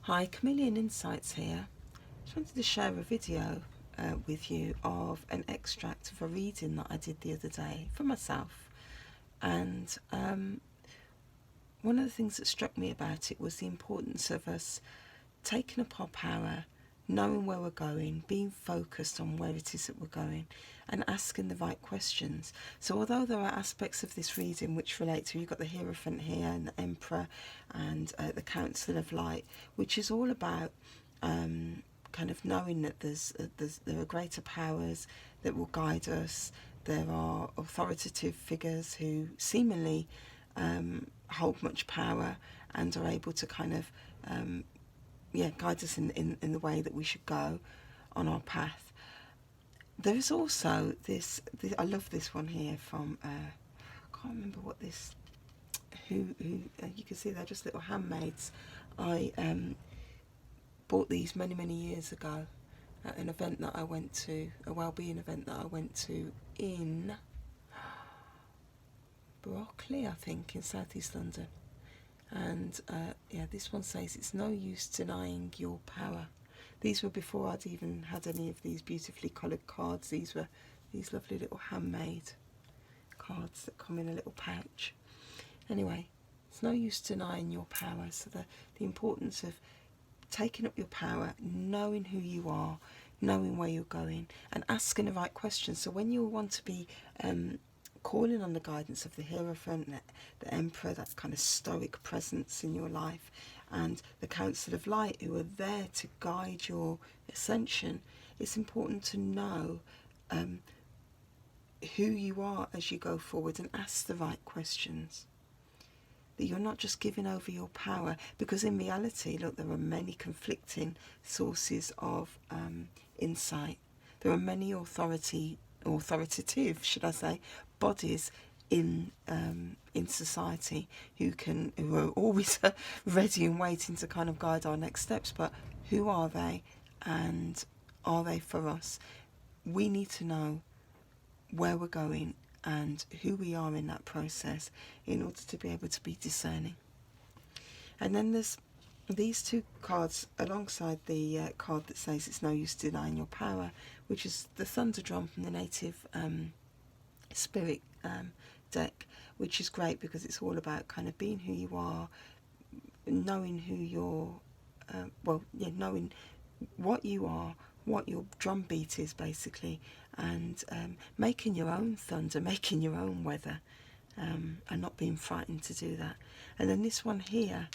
Hi, Chameleon Insights here. Just wanted to share a video with you of an extract of a reading that I did the other day for myself. And one of the things that struck me about it was the importance of us taking up our power, knowing where we're going, being focused on where it is that we're going, and asking the right questions. So although there are aspects of this reading which relate to, you've got the Hierophant here and the Emperor and the Council of Light, which is all about kind of knowing that there are greater powers that will guide us. There are authoritative figures who seemingly hold much power and are able to kind of guide us in the way that we should go on our path. There is also this I love this one here from I can't remember what this who you can see they're just little handmaids. I bought these many years ago at an event that I went to, a well-being event that I went to in Brockley, I think, in southeast London. And this one says it's no use denying your power. These were before I'd even had any of these beautifully coloured cards. These were these lovely little handmade cards that come in a little pouch. Anyway, it's no use denying your power. So the importance of taking up your power, knowing who you are, knowing where you're going, and asking the right questions. So when you want to be calling on the guidance of the Hierophant, the Emperor, that kind of stoic presence in your life, and the Council of Light, who are there to guide your ascension, it's important to know who you are as you go forward and ask the right questions. That you're not just giving over your power, because in reality, look, there are many conflicting sources of insight. There are many authoritative, should I say, bodies in society who are always ready and waiting to kind of guide our next steps. But who are they, and are they for us? We need to know where we're going and who we are in that process in order to be able to be discerning. And then there's these two cards alongside the card that says it's no use denying your power, which is the Thunder Drum from the Native Spirit deck, which is great because it's all about kind of being who you are, knowing who you're, knowing what you are, what your drum beat is basically, and making your own thunder, making your own weather, and not being frightened to do that. And then this one here,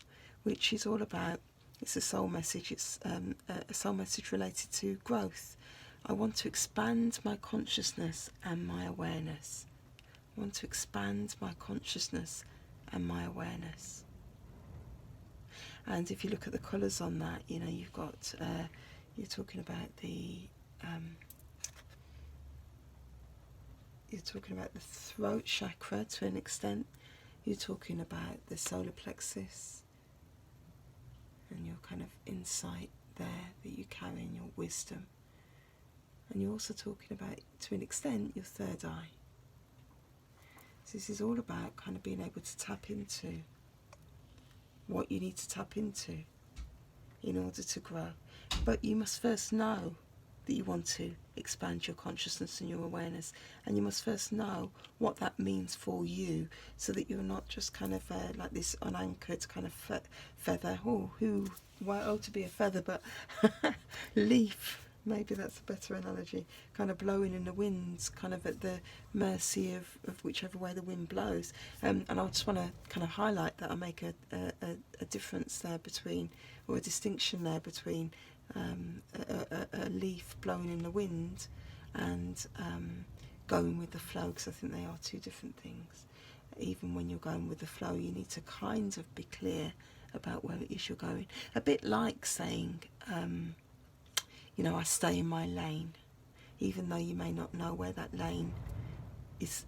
which is all about, it's a soul message, it's a soul message related to growth. I want to expand my consciousness and my awareness. I want to expand my consciousness and my awareness. And if you look at the colours on that, you know, you've got, you're talking about the throat chakra to an extent. You're talking about the solar plexus and your kind of insight there that you carry in your wisdom. And you're also talking about, to an extent, your third eye. So this is all about kind of being able to tap into what you need to tap into in order to grow. But you must first know that you want to expand your consciousness and your awareness, and you must first know what that means for you, so that you're not just kind of like this unanchored kind of feather. To be a feather, but leaf. Maybe that's a better analogy. Kind of blowing in the winds, kind of at the mercy of whichever way the wind blows. And I just want to kind of highlight that I make a difference there between, or a distinction there between a leaf blowing in the wind and going with the flow, because I think they are two different things. Even when you're going with the flow, you need to kind of be clear about where it is you're going. A bit like saying, I stay in my lane, even though you may not know where that lane is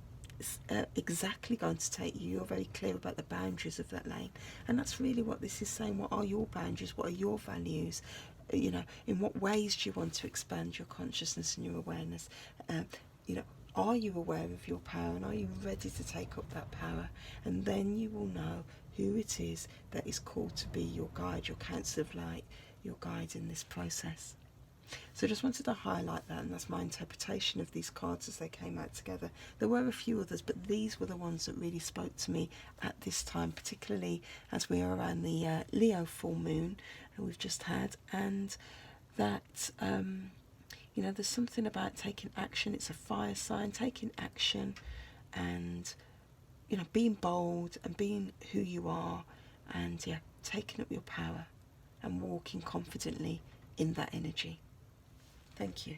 exactly going to take you. You're very clear about the boundaries of that lane, and that's really what this is saying. What are your boundaries? What are your values? In what ways do you want to expand your consciousness and your awareness? Are you aware of your power, and are you ready to take up that power? And then you will know who it is that is called to be your guide, your counsel of light, your guide in this process. So I just wanted to highlight that, and that's my interpretation of these cards as they came out together. There were a few others, but these were the ones that really spoke to me at this time, particularly as we are around the Leo full moon that we've just had, and that you know, there's something about taking action. It's a fire sign, taking action, and you know, being bold and being who you are, and yeah, taking up your power and walking confidently in that energy. Thank you.